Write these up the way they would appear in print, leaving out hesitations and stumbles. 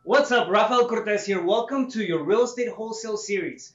What's up, Rafael Cortez here. Welcome to your real estate wholesale series.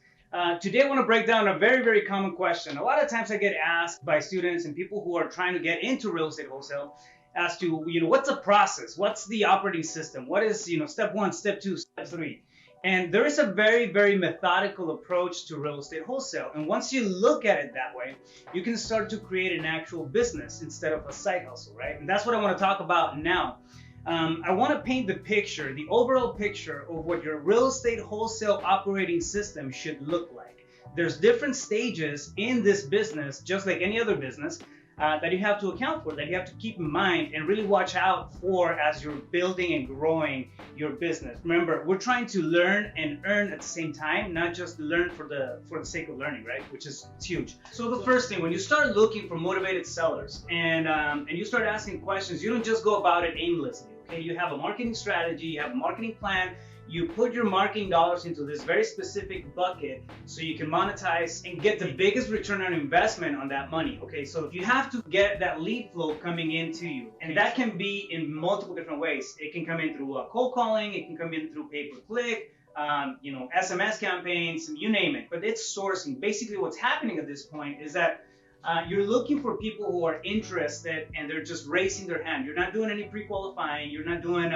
Today I want to break down a very common question. A lot of times I get asked by students and people who are trying to get into real estate wholesale as to, what's the process? What's the operating system? What is, step one, step two, step three? And there is a very methodical approach to real estate wholesale. And once you look at it that way, you can start to create an actual business instead of a side hustle, right? And that's what I want to talk about now. I want to paint the picture, the overall picture of what your real estate wholesale operating system should look like. There's different stages in this business, just like any other business, that you have to account for, that you have to keep in mind and really watch out for as you're building and growing your business. Remember, we're trying to learn and earn at the same time, not just learn for the sake of learning, right? Which is huge. So the first thing, when you start looking for motivated sellers and you start asking questions, you don't just go about it aimlessly. Okay, you have a marketing strategy, you have a marketing plan, you put your marketing dollars into this very specific bucket so you can monetize and get the biggest return on investment on that money. Okay, so you have to get that lead flow coming into you, and that can be in multiple different ways. It can come in through cold calling, it can come in through pay-per-click, SMS campaigns, you name it, but it's sourcing. Basically what's happening at this point is that you're looking for people who are interested and they're just raising their hand. You're not doing any pre-qualifying. You're not doing,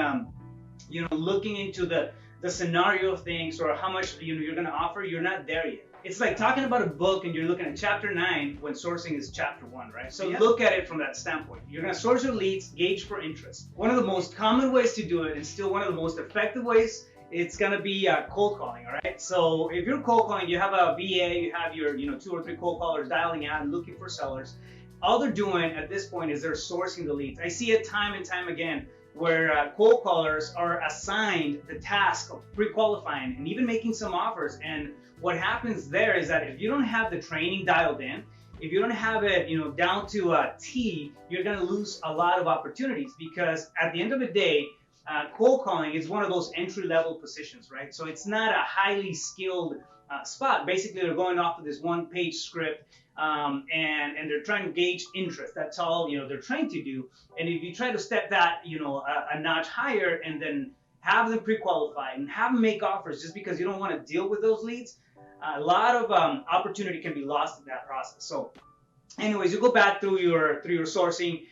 looking into the scenario of things or how much you're going to offer. You're not there yet. It's like talking about a book and you're looking at chapter 9 when sourcing is chapter 1, right? So look at it from that standpoint. You're going to source your leads, gauge for interest. One of the most common ways to do it, and still one of the most effective ways, it's going to be cold calling, all right? So if you're cold calling, you have a VA, you have your 2 or 3 cold callers dialing out and looking for sellers. All they're doing at this point is they're sourcing the leads. I see it time and time again where cold callers are assigned the task of pre-qualifying and even making some offers. And what happens there is that if you don't have the training dialed in, if you don't have it down to a T, you're going to lose a lot of opportunities, because at the end of the day, cold calling is one of those entry-level positions, right? So it's not a highly skilled spot. Basically, they're going off of this one-page script, and they're trying to gauge interest. That's all they're trying to do. And if you try to step that a notch higher and then have them pre-qualified and have them make offers just because you don't want to deal with those leads, a lot of opportunity can be lost in that process. So anyways, you go back through your sourcing,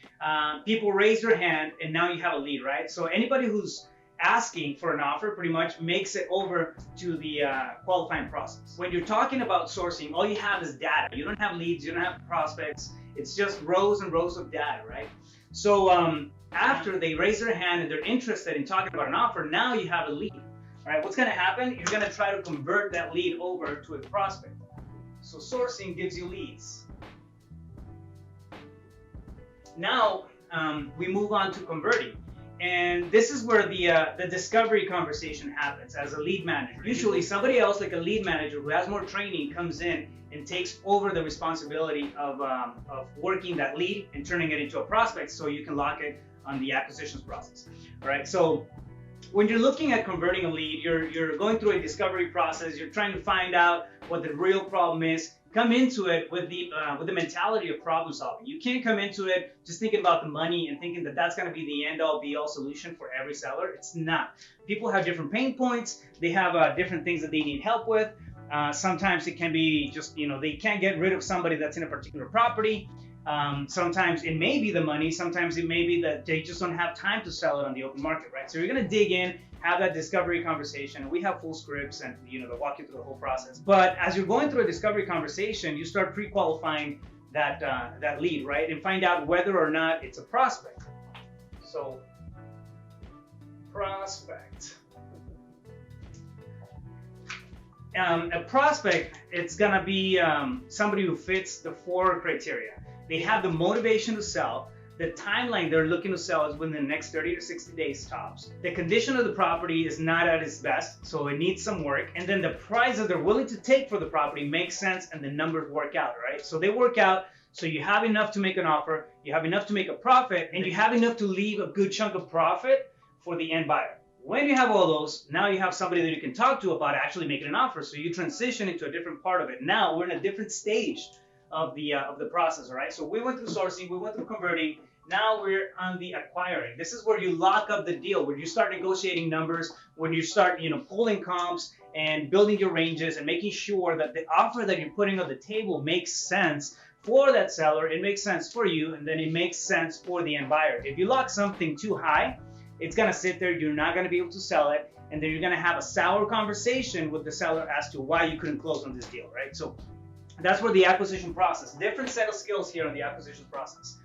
people raise their hand, and now you have a lead, right? So anybody who's asking for an offer pretty much makes it over to the qualifying process. When you're talking about sourcing, all you have is data. You don't have leads, you don't have prospects. It's just rows and rows of data, right? So after they raise their hand and they're interested in talking about an offer, now you have a lead. All right, what's going to happen? You're going to try to convert that lead over to a prospect. So sourcing gives you leads. Now we move on to converting, and this is where the discovery conversation happens as a lead manager. Usually somebody else, like a lead manager who has more training, comes in and takes over the responsibility of working that lead and turning it into a prospect so you can lock it on the acquisitions process. All right, so when you're looking at converting a lead, you're going through a discovery process. You're trying to find out what the real problem is. Come into it with the mentality of problem solving. You can't come into it just thinking about the money and thinking that that's going to be the end-all be-all solution for every seller. It's not. People have different pain points. They have different things that they need help with. Sometimes it can be just they can't get rid of somebody that's in a particular property. Sometimes it may be the money. Sometimes it may be that they just don't have time to sell it on the open market, right? So you're going to dig in, have that discovery conversation. We have full scripts and they'll walk you through the whole process. But as you're going through a discovery conversation, you start pre-qualifying that lead, right? And find out whether or not it's a prospect. So prospect. A prospect, it's gonna be somebody who fits the 4 criteria. They have the motivation to sell. The timeline they're looking to sell is within the next 30 to 60 days tops. The condition of the property is not at its best, so it needs some work. And then the price that they're willing to take for the property makes sense and the numbers work out, right? So they work out, so you have enough to make an offer, you have enough to make a profit, and you have enough to leave a good chunk of profit for the end buyer. When you have all those, now you have somebody that you can talk to about actually making an offer. So you transition into a different part of it. Now we're in a different stage of the process, all right? So we went through sourcing, we went through converting. Now we're on the acquiring. This is where you lock up the deal, where you start negotiating numbers, when you start, pulling comps and building your ranges and making sure that the offer that you're putting on the table makes sense for that seller, it makes sense for you, and then it makes sense for the end buyer. If you lock something too high, it's gonna sit there, you're not gonna be able to sell it, and then you're gonna have a sour conversation with the seller as to why you couldn't close on this deal, right? So that's where the acquisition process, different set of skills here on the acquisition process.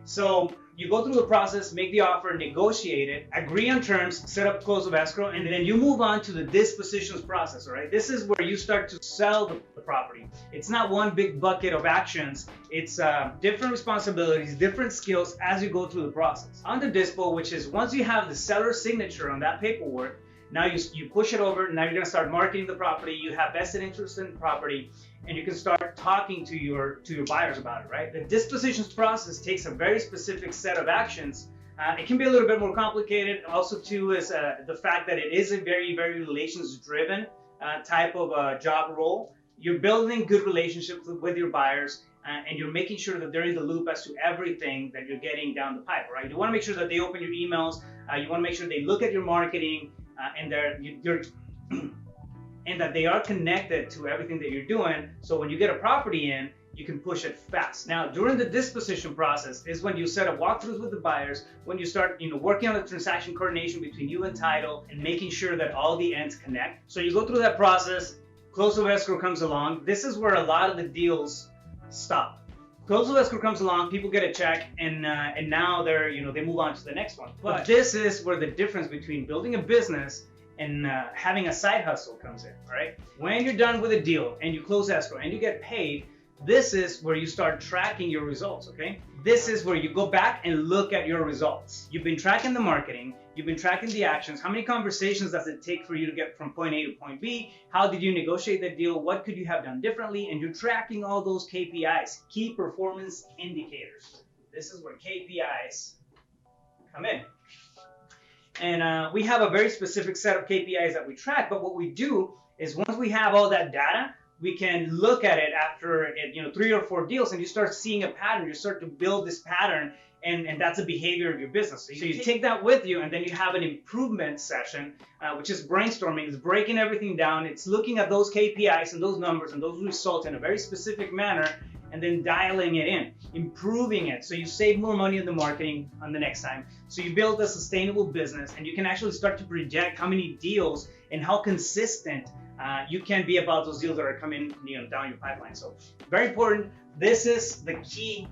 So you go through the process, make the offer, negotiate it, agree on terms, set up close of escrow, and then you move on to the dispositions process, all right? This is where you start to sell the property. It's not one big bucket of actions. It's different responsibilities, different skills as you go through the process. On the dispo, which is once you have the seller's signature on that paperwork, now you push it over, now you're gonna start marketing the property, you have vested interest in the property, and you can start talking to your buyers about it, right? The dispositions process takes a very specific set of actions. It can be a little bit more complicated. Also, too, is the fact that it is a very, very relations-driven type of job role. You're building good relationships with your buyers, and you're making sure that they're in the loop as to everything that you're getting down the pipe, right? You want to make sure that they open your emails. You want to make sure they look at your marketing, and and that they are connected to everything that you're doing. So when you get a property in, you can push it fast. Now, during the disposition process is when you set up walkthroughs with the buyers, when you start, working on the transaction coordination between you and title and making sure that all the ends connect. So you go through that process, close of escrow comes along. This is where a lot of the deals stop. Close of escrow comes along, people get a check, and now they move on to the next one. But this is where the difference between building a business and having a side hustle comes in, all right? When you're done with a deal and you close escrow and you get paid, this is where you start tracking your results, okay? This is where you go back and look at your results. You've been tracking the marketing, you've been tracking the actions. How many conversations does it take for you to get from point A to point B? How did you negotiate the deal? What could you have done differently? And you're tracking all those KPIs, key performance indicators. This is where KPIs come in. And we have a very specific set of KPIs that we track, but what we do is once we have all that data, we can look at it after 3 or 4 deals, and you start seeing a pattern. You start to build this pattern, and that's a behavior of your business. So you take that with you, and then you have an improvement session, which is brainstorming. It's breaking everything down. It's looking at those KPIs and those numbers and those results in a very specific manner, and then dialing it in, improving it. So you save more money in the marketing on the next time. So you build a sustainable business, and you can actually start to project how many deals and how consistent you can be about those deals that are coming down your pipeline. So very important. This is the key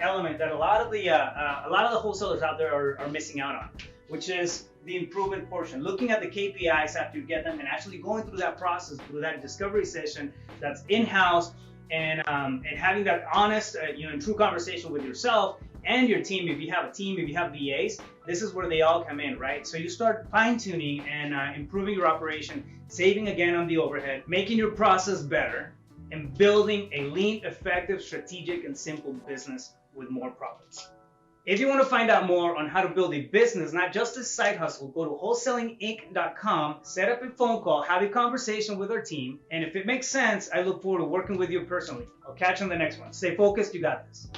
element that a lot of the wholesalers out there are missing out on, which is the improvement portion. Looking at the KPIs after you get them and actually going through that process, through that discovery session that's in-house, and having that honest, and true conversation with yourself and your team. If you have a team, if you have VAs, this is where they all come in, right? So you start fine-tuning and improving your operation, saving again on the overhead, making your process better, and building a lean, effective, strategic, and simple business with more profits. If you want to find out more on how to build a business, not just a side hustle, go to wholesalinginc.com, set up a phone call, have a conversation with our team, and if it makes sense, I look forward to working with you personally. I'll catch you on the next one. Stay focused, you got this.